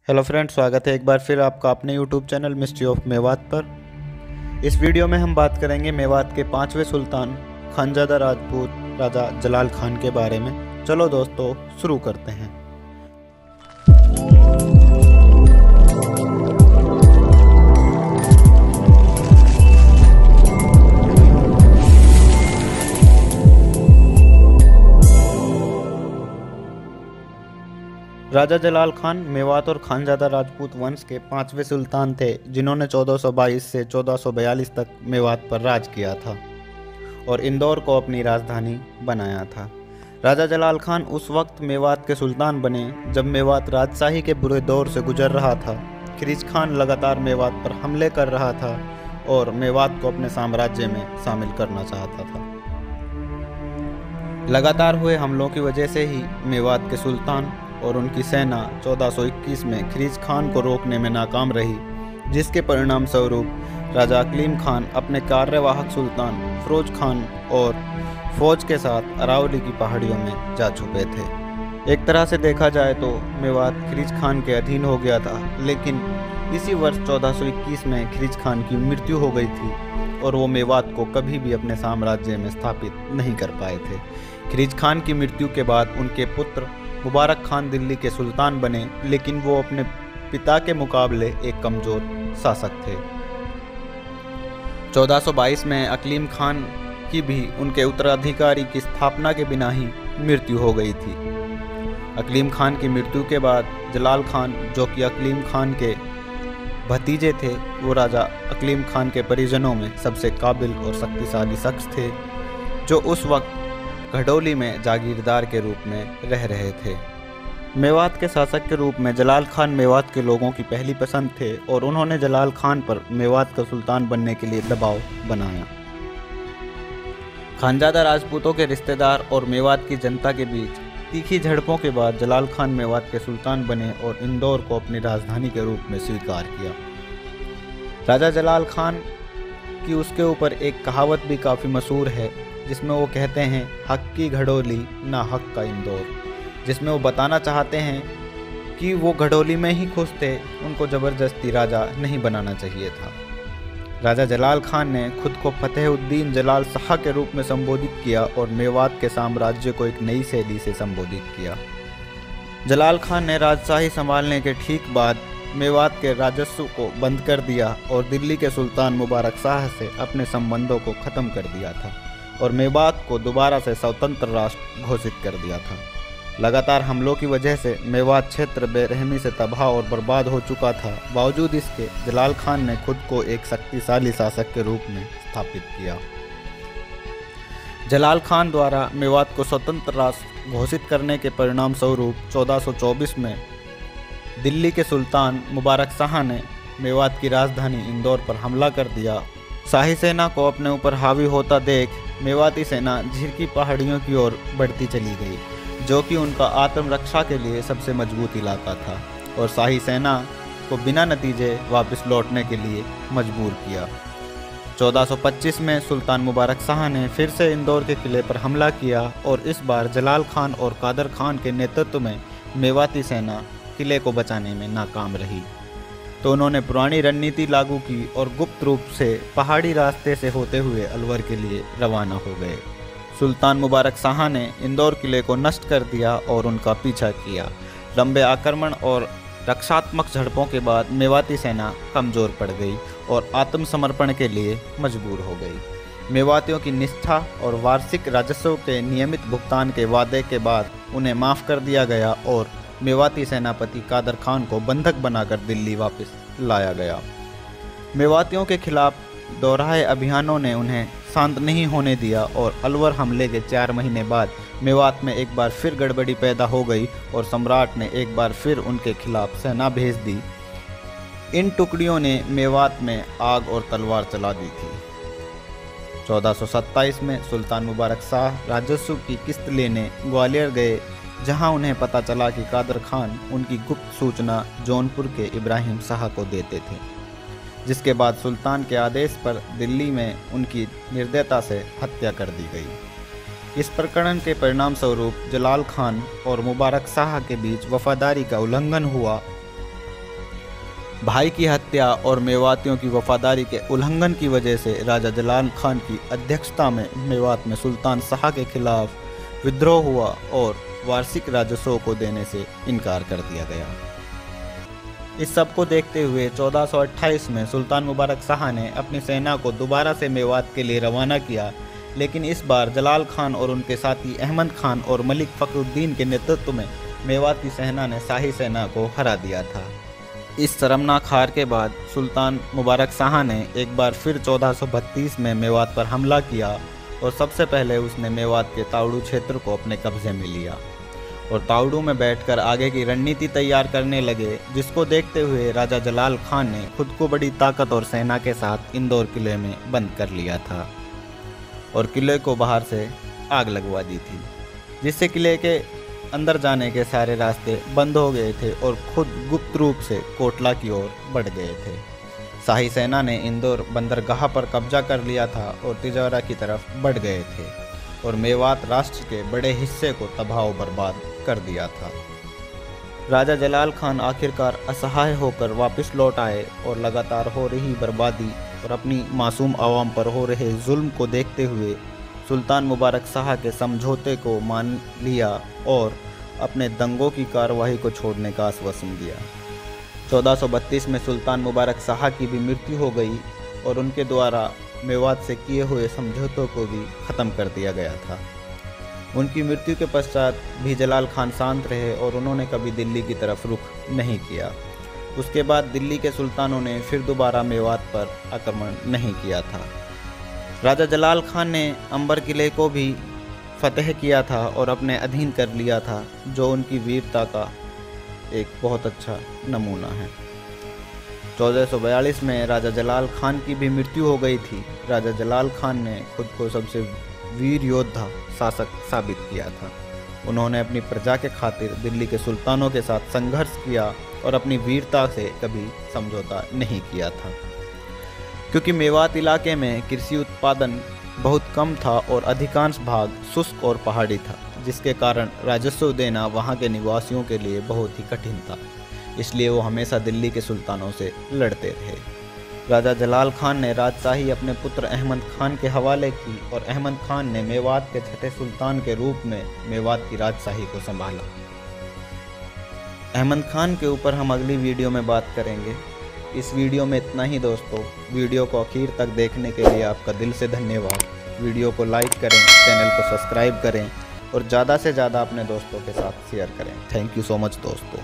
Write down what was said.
Hello friends, स्वागत है एक बार फिर आपका अपने YouTube channel mystery of Mewat पर। इस वीडियो में हम बात करेंगे मेवात के 5वें सुल्तान खानजादा राजपूत राजा जलाल खान के बारे में। चलो दोस्तों, शुरू करते हैं। राजा जलाल खान मेवात और खानजादा राजपूत वंश के 5वें सुल्तान थे, जिन्होंने 1422 से 1442 तक मेवात पर राज किया था और इंदौर को अपनी राजधानी बनाया था। राजा जलाल खान उस वक्त मेवात के सुल्तान बने जब मेवात राजशाही के बुरे दौर से गुजर रहा था। खिरिज खान लगातार मेवात पर हमले कर रहा था और मेवात को अपने साम्राज्य में शामिल करना चाहता था। लगातार हुए हमलों की वजह से ही मेवात के सुल्तान और उनकी सेना 1421 में खिरिज खान को रोकने में नाकाम रही, जिसके परिणाम स्वरूप राजा अकलीम खान अपने कार्यवाहक सुल्तान फिरोज खान और फौज के साथ अरावली की पहाड़ियों में जा छुपे थे। एक तरह से देखा जाए तो मेवात खिरिज खान के अधीन हो गया था, लेकिन इसी वर्ष 1421 में खिरिज खान की मृत्यु हो गई थी और वो मेवात को कभी भी अपने साम्राज्य में स्थापित नहीं कर पाए थे। खिरिज खान की मृत्यु के बाद उनके पुत्र मुबारक खान दिल्ली के सुल्तान बने, लेकिन वो अपने पिता के मुकाबले एक कमज़ोर शासक थे। 1422 में अकलीम खान की भी उनके उत्तराधिकारी की स्थापना के बिना ही मृत्यु हो गई थी। अकलीम खान की मृत्यु के बाद जलाल खान, जो कि अकलीम खान के भतीजे थे, वो राजा अकलीम खान के परिजनों में सबसे काबिल और शक्तिशाली शख्स थे, जो उस वक्त घडोली में जागीरदार के रूप में रह रहे थे। मेवात के शासक के रूप में जलाल खान मेवात के लोगों की पहली पसंद थे और उन्होंने जलाल खान पर मेवात का सुल्तान बनने के लिए दबाव बनाया। खानजादा राजपूतों के रिश्तेदार और मेवात की जनता के बीच तीखी झड़पों के बाद जलाल खान मेवात के सुल्तान बने और इंदौर को अपनी राजधानी के रूप में स्वीकार किया। राजा जलाल खान की उसके ऊपर एक कहावत भी काफ़ी मशहूर है, जिसमें वो कहते हैं, हक की घडोली ना हक का इंदौर, जिसमें वो बताना चाहते हैं कि वो घडोली में ही खुश थे, उनको ज़बरदस्ती राजा नहीं बनाना चाहिए था। राजा जलाल खान ने खुद को फतेहुद्दीन जलाल शाह के रूप में संबोधित किया और मेवात के साम्राज्य को एक नई शैली से संबोधित किया। जलाल खान ने राजशाही संभालने के ठीक बाद मेवात के राजस्व को बंद कर दिया और दिल्ली के सुल्तान मुबारक शाह से अपने संबंधों को ख़त्म कर दिया था और मेवात को दोबारा से स्वतंत्र राष्ट्र घोषित कर दिया था। लगातार हमलों की वजह से मेवात क्षेत्र बेरहमी से तबाह और बर्बाद हो चुका था। बावजूद इसके जलाल खान ने खुद को एक शक्तिशाली शासक के रूप में स्थापित किया। जलाल खान द्वारा मेवात को स्वतंत्र राष्ट्र घोषित करने के परिणाम स्वरूप 1424 में दिल्ली के सुल्तान मुबारक शाह ने मेवात की राजधानी इंदौर पर हमला कर दिया। शाही सेना को अपने ऊपर हावी होता देख मेवाती सेना झिरकी पहाड़ियों की ओर बढ़ती चली गई, जो कि उनका आत्मरक्षा के लिए सबसे मजबूत इलाका था, और शाही सेना को बिना नतीजे वापस लौटने के लिए मजबूर किया। 1425 में सुल्तान मुबारक शाह ने फिर से इंदौर के किले पर हमला किया और इस बार जलाल खान और कादर खान के नेतृत्व में मेवाती सेना किले को बचाने में नाकाम रही, तो उन्होंने पुरानी रणनीति लागू की और गुप्त रूप से पहाड़ी रास्ते से होते हुए अलवर के लिए रवाना हो गए। सुल्तान मुबारक शाह ने इंदौर किले को नष्ट कर दिया और उनका पीछा किया। लंबे आक्रमण और रक्षात्मक झड़पों के बाद मेवाती सेना कमज़ोर पड़ गई और आत्मसमर्पण के लिए मजबूर हो गई। मेवातियों की निष्ठा और वार्षिक राजस्व के नियमित भुगतान के वादे के बाद उन्हें माफ़ कर दिया गया और मेवाती सेनापति कादर खान को बंधक बनाकर दिल्ली वापस लाया गया। मेवातियों के खिलाफ दोहराए अभियानों ने उन्हें शांत नहीं होने दिया और अलवर हमले के 4 महीने बाद मेवात में एक बार फिर गड़बड़ी पैदा हो गई और सम्राट ने एक बार फिर उनके खिलाफ सेना भेज दी। इन टुकड़ियों ने मेवात में आग और तलवार चला दी थी। 1427 में सुल्तान मुबारक शाह राजस्व की किस्त लेने ग्वालियर गए, जहां उन्हें पता चला कि कादर खान उनकी गुप्त सूचना जौनपुर के इब्राहिम शाह को देते थे, जिसके बाद सुल्तान के आदेश पर दिल्ली में उनकी निर्दयता से हत्या कर दी गई। इस प्रकरण के परिणाम स्वरूप जलाल खान और मुबारक शाह के बीच वफादारी का उल्लंघन हुआ भाई की हत्या और मेवातियों की वफादारी के उल्लंघन की वजह से राजा जलाल खान की अध्यक्षता में मेवात में सुल्तान शाह के खिलाफ विद्रोह हुआ और वार्षिक राजस्व को देने से इनकार कर दिया गया। इस सब को देखते हुए 1428 में सुल्तान मुबारक शाह ने अपनी सेना को दोबारा से मेवात के लिए रवाना किया, लेकिन इस बार जलाल खान और उनके साथी अहमद खान और मलिक फखरुद्दीन के नेतृत्व में मेवात की सेना ने शाही सेना को हरा दिया था। इस शर्मनाक हार के बाद सुल्तान मुबारक शाह ने एक बार फिर 1432 में मेवात पर हमला किया और सबसे पहले उसने मेवात के ताउड़ू क्षेत्र को अपने कब्जे में लिया और ताउड़ू में बैठकर आगे की रणनीति तैयार करने लगे, जिसको देखते हुए राजा जलाल खान ने खुद को बड़ी ताकत और सेना के साथ इंदौर किले में बंद कर लिया था और किले को बाहर से आग लगवा दी थी, जिससे किले के अंदर जाने के सारे रास्ते बंद हो गए थे और खुद गुप्त रूप से कोटला की ओर बढ़ गए थे। शाही सेना ने इंदौर बंदरगाह पर कब्जा कर लिया था और तिजौरा की तरफ बढ़ गए थे और मेवात राष्ट्र के बड़े हिस्से को तबाह बर्बाद कर दिया था। राजा जलाल खान आखिरकार असहाय होकर वापस लौट आए और लगातार हो रही बर्बादी और अपनी मासूम आवाम पर हो रहे जुल्म को देखते हुए सुल्तान मुबारक शाह के समझौते को मान लिया और अपने दंगों की कार्रवाई को छोड़ने का आश्वासन दिया। 1432 में सुल्तान मुबारक शाह की भी मृत्यु हो गई और उनके द्वारा मेवात से किए हुए समझौतों को भी ख़त्म कर दिया गया था। उनकी मृत्यु के पश्चात भी जलाल खान शांत रहे और उन्होंने कभी दिल्ली की तरफ रुख नहीं किया। उसके बाद दिल्ली के सुल्तानों ने फिर दोबारा मेवात पर आक्रमण नहीं किया था। राजा जलाल खान ने अंबर किले को भी फतेह किया था और अपने अधीन कर लिया था, जो उनकी वीरता का एक बहुत अच्छा नमूना है। 1442 में राजा जलाल खान की भी मृत्यु हो गई थी। राजा जलाल खान ने खुद को सबसे वीर योद्धा शासक साबित किया था। उन्होंने अपनी प्रजा के खातिर दिल्ली के सुल्तानों के साथ संघर्ष किया और अपनी वीरता से कभी समझौता नहीं किया था, क्योंकि मेवात इलाके में कृषि उत्पादन बहुत कम था और अधिकांश भाग शुष्क और पहाड़ी था, जिसके कारण राजस्व देना वहां के निवासियों के लिए बहुत ही कठिन था। इसलिए वो हमेशा दिल्ली के सुल्तानों से लड़ते रहे। राजा जलाल खान ने राजशाही अपने पुत्र अहमद खान के हवाले की और अहमद खान ने मेवात के छठे सुल्तान के रूप में मेवात की राजशाही को संभाला। अहमद खान के ऊपर हम अगली वीडियो में बात करेंगे। इस वीडियो में इतना ही दोस्तों। वीडियो को आखिर तक देखने के लिए आपका दिल से धन्यवाद। वीडियो को लाइक करें, चैनल को सब्सक्राइब करें और ज़्यादा से ज़्यादा अपने दोस्तों के साथ शेयर करें। थैंक यू सो मच दोस्तों।